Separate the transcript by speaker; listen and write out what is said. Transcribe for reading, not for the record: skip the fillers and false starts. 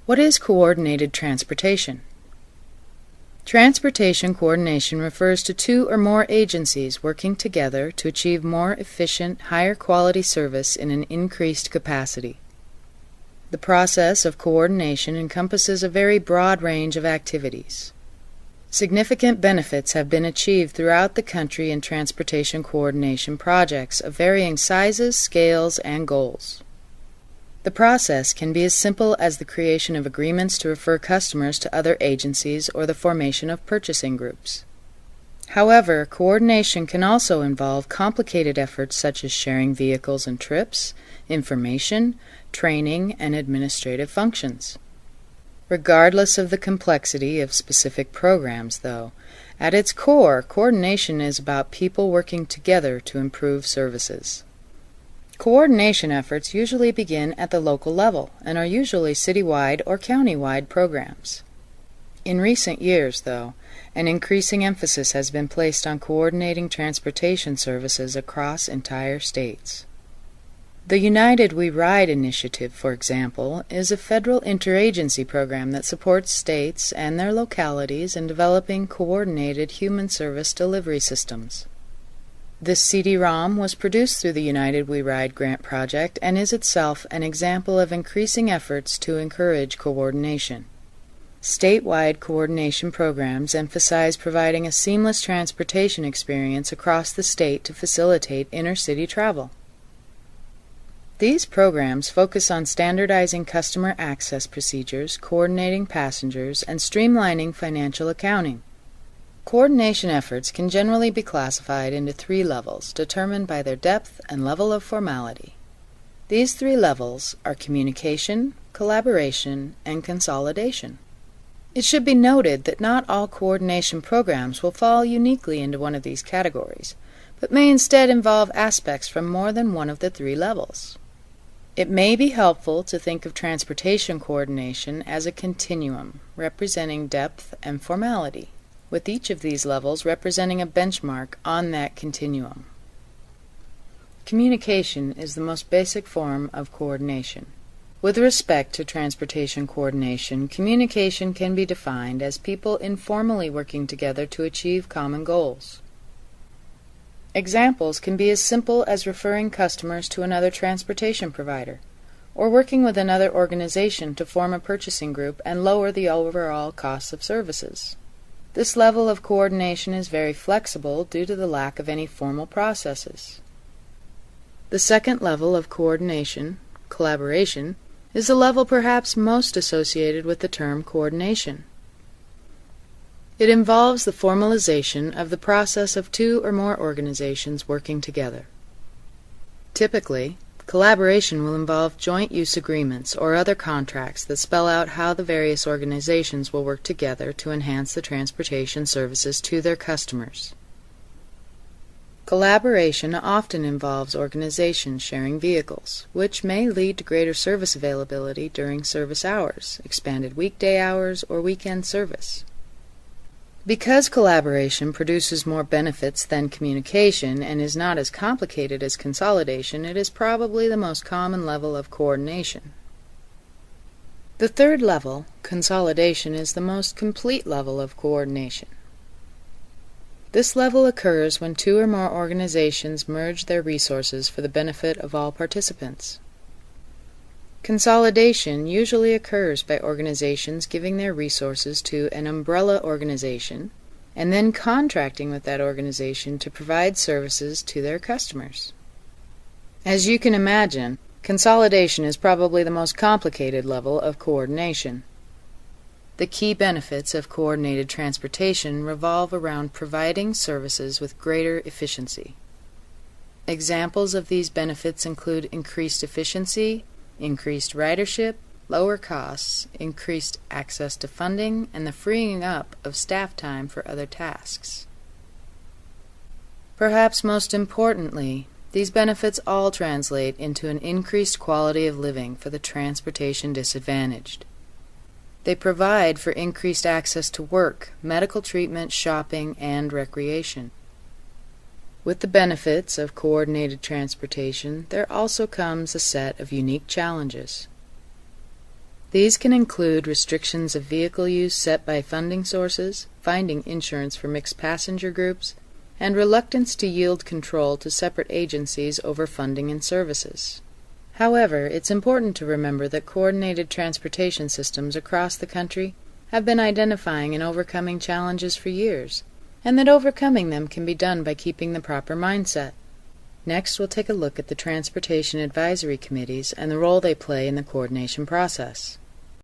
Speaker 1: What is coordinated transportation? Transportation coordination refers to two or more agencies working together to achieve more efficient, higher quality service in an increased capacity. The process of coordination encompasses a very broad range of activities. Significant benefits have been achieved throughout the country in transportation coordination projects of varying sizes, scales, and goals. The process can be as simple as the creation of agreements to refer customers to other agencies or the formation of purchasing groups. However, coordination can also involve complicated efforts such as sharing vehicles and trips, information, training, and administrative functions. Regardless of the complexity of specific programs, though, at its core, coordination is about people working together to improve services. Coordination efforts usually begin at the local level and are usually citywide or countywide programs. In recent years, though, an increasing emphasis has been placed on coordinating transportation services across entire states. The United We Ride initiative, for example, is a federal interagency program that supports states and their localities in developing coordinated human service delivery systems. This CD-ROM was produced through the United We Ride grant project and is itself an example of increasing efforts to encourage coordination. Statewide coordination programs emphasize providing a seamless transportation experience across the state to facilitate inter-city travel. These programs focus on standardizing customer access procedures, coordinating passengers, and streamlining financial accounting. Coordination efforts can generally be classified into three levels, determined by their depth and level of formality. These three levels are communication, collaboration, and consolidation. It should be noted that not all coordination programs will fall uniquely into one of these categories, but may instead involve aspects from more than one of the three levels. It may be helpful to think of transportation coordination as a continuum, representing depth and formality, with each of these levels representing a benchmark on that continuum. Communication is the most basic form of coordination. With respect to transportation coordination, communication can be defined as people informally working together to achieve common goals. Examples can be as simple as referring customers to another transportation provider, or working with another organization to form a purchasing group and lower the overall costs of services. This level of coordination is very flexible due to the lack of any formal processes. The second level of coordination, collaboration, is the level perhaps most associated with the term coordination. It involves the formalization of the process of two or more organizations working together. Typically, collaboration will involve joint use agreements or other contracts that spell out how the various organizations will work together to enhance the transportation services to their customers. Collaboration often involves organizations sharing vehicles, which may lead to greater service availability during service hours, expanded weekday hours, or weekend service. Because collaboration produces more benefits than communication and is not as complicated as consolidation, it is probably the most common level of coordination. The third level, consolidation, is the most complete level of coordination. This level occurs when two or more organizations merge their resources for the benefit of all participants. Consolidation usually occurs by organizations giving their resources to an umbrella organization and then contracting with that organization to provide services to their customers. As you can imagine, consolidation is probably the most complicated level of coordination. The key benefits of coordinated transportation revolve around providing services with greater efficiency. Examples of these benefits include increased efficiency, increased ridership, lower costs, increased access to funding, and the freeing up of staff time for other tasks. Perhaps most importantly, these benefits all translate into an increased quality of living for the transportation disadvantaged. They provide for increased access to work, medical treatment, shopping, and recreation. With the benefits of coordinated transportation, there also comes a set of unique challenges. These can include restrictions of vehicle use set by funding sources, finding insurance for mixed passenger groups, and reluctance to yield control to separate agencies over funding and services. However, it's important to remember that coordinated transportation systems across the country have been identifying and overcoming challenges for years, and that overcoming them can be done by keeping the proper mindset. Next, we'll take a look at the Transportation Advisory Committees and the role they play in the coordination process.